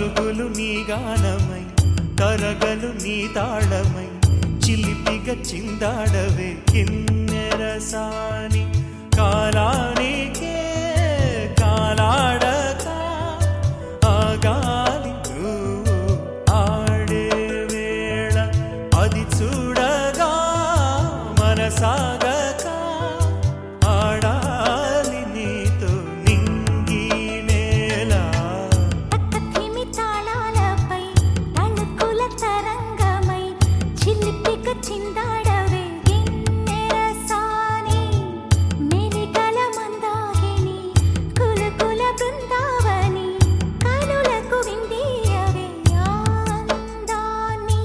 పరుగులు నీ గానమై తరగలు నీ తాళమై చిలిపిగా చిందాడవే కిన్నెరసాని కాలానికే కాలాడక ఆగాలి నువ్వు ఆడే వేళ అది చూడగా మనసాగక ఆడాలి నీతో నింగి నేల పక్కతిమి తాళాలపై తళుకుల తరంగమై చిలిపిగా చిందాడవే గిన్నెరసాని మెలికల మందాగిని కులకుల బృందావని కనులకు విందియవే ఆనందాన్ని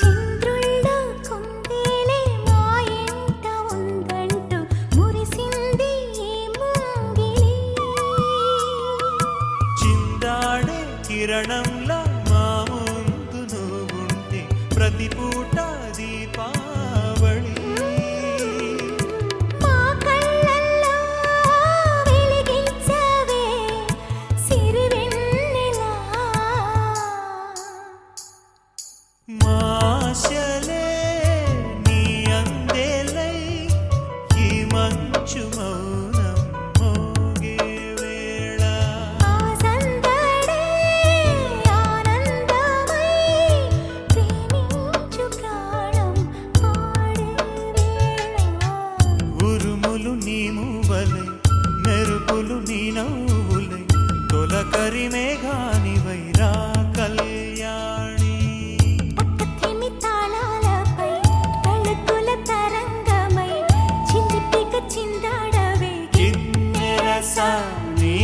చంద్రుల్లో కుందేలే మా ఇంట ఉందంటూ మురిసింది ఈ ముంగిలి చిందాడే కిరణంలా మా ముందు నువ్వుంటే ప్రతి పూట దీపావళి మా కళ్ళల్లో వెలిగించవే సిరివెన్నెలా మాశలే నీ అందేలై ఈ మంచు మౌనం మోగే వేళ ఆ సందడే ఆనందమై ప్రేమించు ప్రాణం ఆడే వేళ ఉరుములు నీ మూవలై మెరుపులు నీ నవ్వులై తొలకరి మేఘానివై రా కళ్యాణి పక్కతిమి తాళాలపై తళుకుల తరంగమై చిలిపిగా చిందాడవే కిన్నెరసాని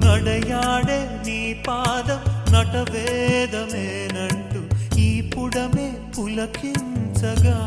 నడయాడే నీ పాదం నటవేదమేనంటూ ఈ పుడమే పులకించగా